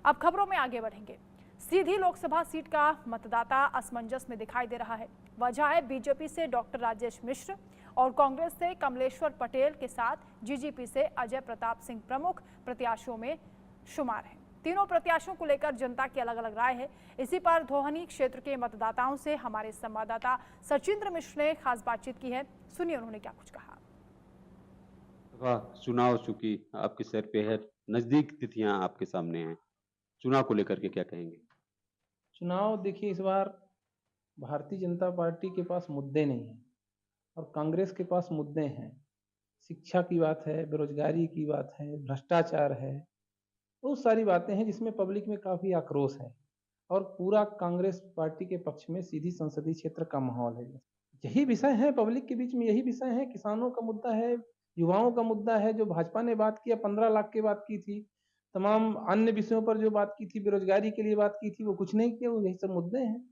अब खबरों में आगे बढ़ेंगे। सीधी लोकसभा सीट का मतदाता असमंजस में दिखाई दे रहा है। वजह है बीजेपी से डॉक्टर राजेश मिश्र और कांग्रेस से कमलेश्वर पटेल के साथ जीजीपी से अजय प्रताप सिंह प्रमुख प्रत्याशियों में शुमार हैं। तीनों प्रत्याशियों को लेकर जनता की अलग अलग राय है। इसी पर धोहनी क्षेत्र के मतदाताओं से हमारे संवाददाता सचिंद्र मिश्र ने खास बातचीत की है। सुनिए उन्होंने क्या कुछ कहा। चुनाव चूंकि आपके सर पे है, नजदीक तिथियां आपके सामने हैं, चुनाव को लेकर के क्या कहेंगे? चुनाव देखिए, इस बार भारतीय जनता पार्टी के पास मुद्दे नहीं हैं और कांग्रेस के पास मुद्दे हैं। शिक्षा की बात है, बेरोजगारी की बात है, भ्रष्टाचार है, बहुत सारी बातें हैं जिसमें पब्लिक में काफ़ी आक्रोश है और पूरा कांग्रेस पार्टी के पक्ष में सीधी संसदीय क्षेत्र का माहौल है। यही विषय है पब्लिक के बीच में, यही विषय है। किसानों का मुद्दा है, युवाओं का मुद्दा है, जो भाजपा ने बात किया 15 लाख की बात की थी, तमाम अन्य विषयों पर जो बात की थी, बेरोजगारी के लिए बात की थी, वो कुछ नहीं किया। वो यही सब मुद्दे हैं।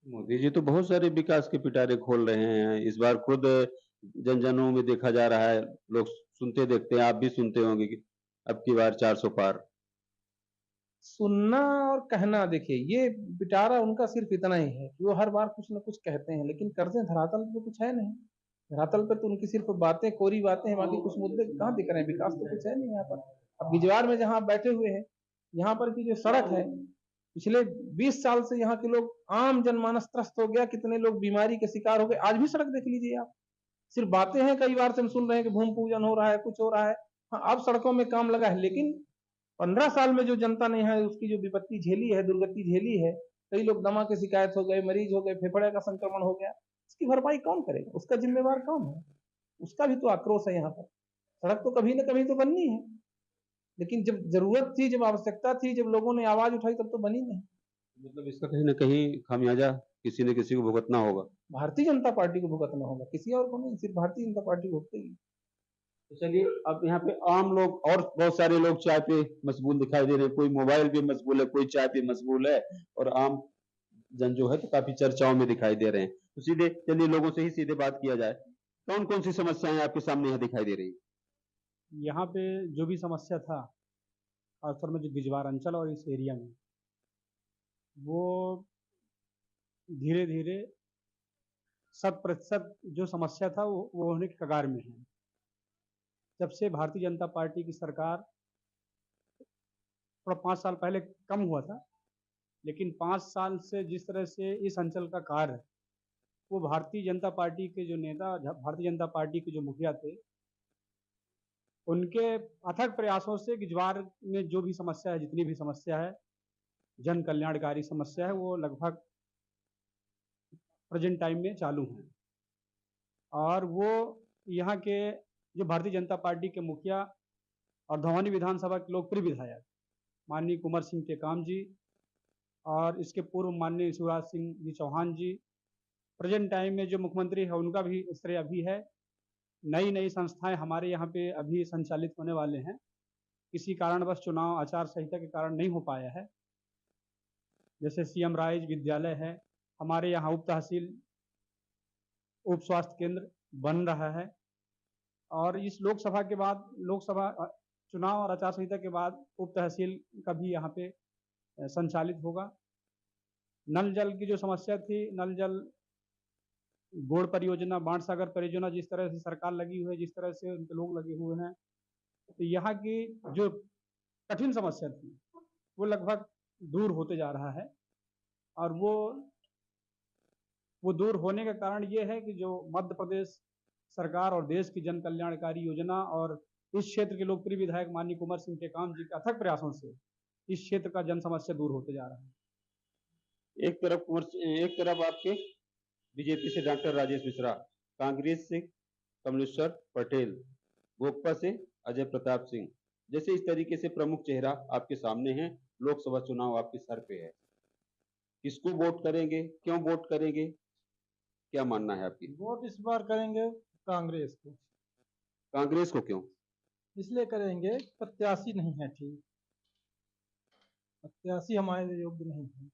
मोदी जी तो बहुत सारे विकास के पिटारे खोल रहे हैं। इस बार खुद जन-जनों में देखा जा रहा है, लोग सुनते देखते हैं, आप भी सुनते होंगे कि अब की बार 400 पार। सुनना और कहना, देखिए ये पिटारा उनका सिर्फ इतना ही है कि वो हर बार कुछ ना कुछ कहते हैं, लेकिन करते धरातल पे तो कुछ है नहीं। धरातल पे तो उनकी सिर्फ बातें, कोरी बातें हैं, बाकी कुछ मुद्दे कहाँ दिख रहे हैं? विकास तो कुछ है नहीं यहाँ पर। अब गिजवाड़ में जहाँ आप बैठे हुए हैं, यहाँ पर की जो सड़क है, पिछले 20 साल से यहाँ के लोग, आम जनमानस त्रस्त हो गया। कितने लोग बीमारी के शिकार हो गए। आज भी सड़क देख लीजिए आप। सिर्फ बातें हैं, कई बार से हम सुन रहे हैं कि भूमि पूजन हो रहा है, कुछ हो रहा है। हाँ, अब सड़कों में काम लगा है, लेकिन 15 साल में जो जनता ने यहाँ उसकी जो विपत्ति झेली है, दुर्गति झेली है, कई लोग दमा के शिकायत हो गए, मरीज हो गए, फेफड़े का संक्रमण हो गया, इसकी भरपाई कौन करेगा? उसका जिम्मेवार कौन है? उसका भी तो आक्रोश है यहाँ पर। सड़क तो कभी ना कभी तो बननी है, लेकिन जब जरूरत थी, जब आवश्यकता थी, जब लोगों ने आवाज उठाई, तब तो बनी नहीं। मतलब इसका कहीं न कहीं खामियाजा किसी न किसी को भुगतना होगा। भारतीय जनता पार्टी को भुगतना होगा, किसी और को नहीं, सिर्फ भारतीय जनता पार्टी भुगतेगी। तो चलिए, अब यहाँ पे आम लोग और बहुत सारे लोग चाय पे मशगूल दिखाई दे रहे हैं, कोई मोबाइल पे मशगूल है, कोई चाय पे मशगूल है और आम जन जो है तो काफी चर्चाओं में दिखाई दे रहे हैं। तो सीधे चलिए लोगों से ही सीधे बात किया जाए। कौन-कौन सी समस्याएं आपके सामने यहाँ दिखाई दे रही हैं? यहाँ पे जो भी समस्या था, खासतौर में जो बिजवार अंचल और इस एरिया में, वो धीरे धीरे 100% जो समस्या था वो होने के कगार में है। जब से भारतीय जनता पार्टी की सरकार, थोड़ा 5 साल पहले कम हुआ था, लेकिन 5 साल से जिस तरह से इस अंचल का कार्य, वो भारतीय जनता पार्टी के जो नेता, भारतीय जनता पार्टी के जो मुखिया थे, उनके अथक प्रयासों से गिजवार में जो भी समस्या है, जितनी भी समस्या है, जन कल्याणकारी समस्या है, वो लगभग प्रेजेंट टाइम में चालू हैं। और वो यहाँ के जो भारतीय जनता पार्टी के मुखिया और धौनी विधानसभा के लोकप्रिय विधायक माननीय कुंवर सिंह टेकाम जी और इसके पूर्व माननीय शिवराज सिंह जी चौहान जी, प्रेजेंट टाइम में जो मुख्यमंत्री है, उनका भी श्रेय अभी है। नई नई संस्थाएं हमारे यहाँ पे अभी संचालित होने वाले हैं। किसी कारणवश चुनाव आचार संहिता के कारण नहीं हो पाया है। जैसे सीएम राइज विद्यालय है, हमारे यहाँ उप तहसील, उप स्वास्थ्य केंद्र बन रहा है। और इस लोकसभा के बाद, लोकसभा चुनाव और आचार संहिता के बाद उप तहसील का भी यहाँ पे संचालित होगा। नल जल की जो समस्या थी, नल जल गोड़ परियोजना, बाण सागर परियोजना, जिस तरह से सरकार लगी हुई है, जिस तरह से उनके लोग लगे हुए हैं, तो यहाँ की जो कठिन समस्या थी वो लगभग दूर होते जा रहा है। और वो दूर होने का कारण ये है कि जो मध्य प्रदेश सरकार और देश की जन कल्याणकारी योजना और इस क्षेत्र के लोकप्रिय विधायक माननीय कुंवर सिंह टेकाम जी के अथक प्रयासों से इस क्षेत्र का जन समस्या दूर होते जा रहा है। एक तरफ आपके बीजेपी से डॉक्टर राजेश मिश्रा, कांग्रेस से कमलेश्वर पटेल, गोपा से अजय प्रताप सिंह, जैसे इस तरीके से प्रमुख चेहरा आपके सामने है। लोकसभा चुनाव आपके सर पे है, किसको वोट करेंगे, क्यों वोट करेंगे, क्या मानना है आपकी? वोट इस बार करेंगे कांग्रेस को। कांग्रेस को क्यों? इसलिए करेंगे, प्रत्याशी नहीं है ठीक, प्रत्याशी हमारे योग्य नहीं है।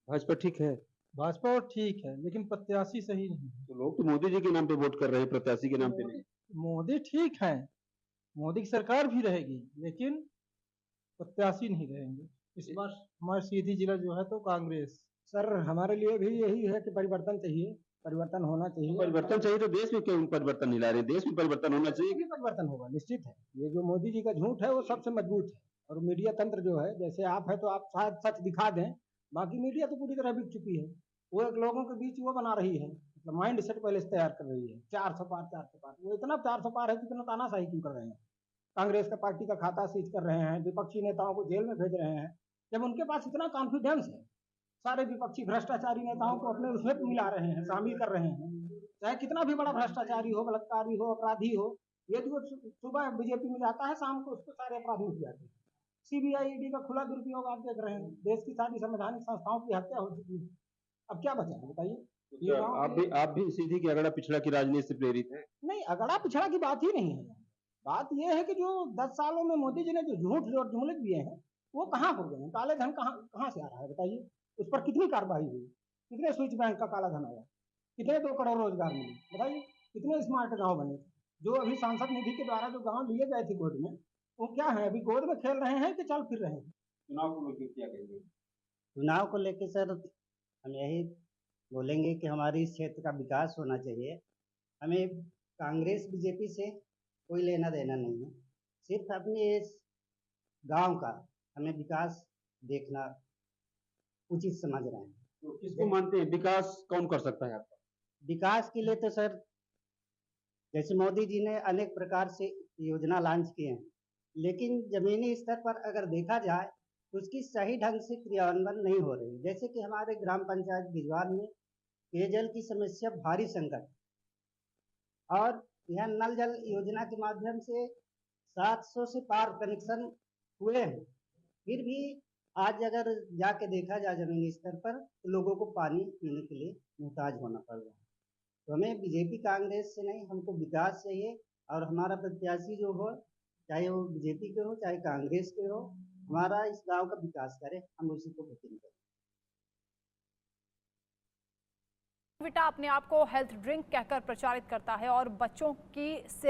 भाजपा ठीक है, भाजपा और ठीक है, लेकिन प्रत्याशी सही नहीं है। तो लोग तो मोदी जी के नाम पे वोट कर रहे हैं, प्रत्याशी के नाम पे नहीं। मोदी ठीक है, मोदी की सरकार भी रहेगी, लेकिन प्रत्याशी नहीं रहेंगे इस बार। हमारे सीधी जिला जो है तो कांग्रेस। सर हमारे लिए भी यही है कि परिवर्तन चाहिए, परिवर्तन होना चाहिए। परिवर्तन चाहिए तो देश में क्यों परिवर्तन नहीं ला रहे? देश में परिवर्तन होना चाहिए। ये परिवर्तन होगा, निश्चित है। ये जो मोदी जी का झूठ है वो सबसे मजबूत है, और मीडिया तंत्र जो है, जैसे आप है तो आप शायद सच दिखा दें, बाकी मीडिया तो पूरी तरह बिक चुकी है। वो एक लोगों के बीच वो बना रही है, मतलब माइंड सेट पहले से तैयार कर रही है। 400 पार 400 पार, वो इतना 400 पार है कि इतना तानाशाही क्यों कर रहे हैं? कांग्रेस का पार्टी का खाता सीज कर रहे हैं, विपक्षी नेताओं को जेल में भेज रहे हैं, जब उनके पास इतना कॉन्फिडेंस है। सारे विपक्षी भ्रष्टाचारी नेताओं को अपने उसमें मिला रहे हैं, शामिल कर रहे हैं, चाहे कितना भी बड़ा भ्रष्टाचारी हो, बलात्कारी हो, अपराधी हो। ये जो सुबह बीजेपी में जाता है, शाम को उसको सारे अपराध मिल जाते हैं। सीबीआई ईडी का खुला दुरुपयोग आप देख रहे हैं। देश की सारी संवैधानिक संस्थाओं की हत्या हो चुकी है। अब क्या बचा है बताइए? ये आप भी सीधी की अगड़ा पिछड़ा की राजनीति से प्रेरित है? नहीं, अगड़ा पिछड़ा की बात ही नहीं है। बात यह है कि जो 10 सालों में मोदी जी ने जो झूठ और जुमले दिए हैं, वो कहाँ हो गए हैं? काले धन कहाँ से आ रहा है बताइए? उस पर कितनी कार्रवाई हुई? कितने स्विच बैंक का काला धन आया? कितने 2 करोड़ रोजगार मिले बताइए? कितने स्मार्ट गांव बने? जो अभी सांसद निधि के द्वारा जो गांव लिए गए थे गोद में, वो क्या है? अभी गोद में खेल रहे हैं कि चल फिर रहे हैं? चुनाव को लेकर क्या कहेंगे? चुनाव को लेकर सर हम यही बोलेंगे कि हमारी इस क्षेत्र का विकास होना चाहिए। हमें कांग्रेस बीजेपी से कोई लेना देना नहीं है, सिर्फ अपने इस गांव का हमें विकास देखना उचित समझ रहे हैं। तो किसको मानते हैं विकास कौन कर सकता है आपका? विकास के लिए तो सर जैसे मोदी जी ने अनेक प्रकार से योजना लॉन्च किए हैं, लेकिन जमीनी स्तर पर अगर देखा जाए तो उसकी सही ढंग से क्रियान्वयन नहीं हो रही। जैसे कि हमारे ग्राम पंचायत बिजवार में पेयजल की समस्या भारी संकट, और यह नल जल योजना के माध्यम से 700 से पार कनेक्शन हुए हैं, फिर भी आज अगर जाके देखा जाए जमीनी स्तर पर तो लोगों को पानी पीने के लिए मुहताज होना पड़ रहा है। तो हमें बीजेपी कांग्रेस से नहीं, हमको विकास चाहिए, और हमारा प्रत्याशी जो हो, चाहे वो बीजेपी के हो चाहे कांग्रेस के हो, हमारा इस गांव का विकास करे, हम उसी को वोटिंग करें। विटा अपने आप को हेल्थ ड्रिंक कहकर प्रचारित करता है और बच्चों की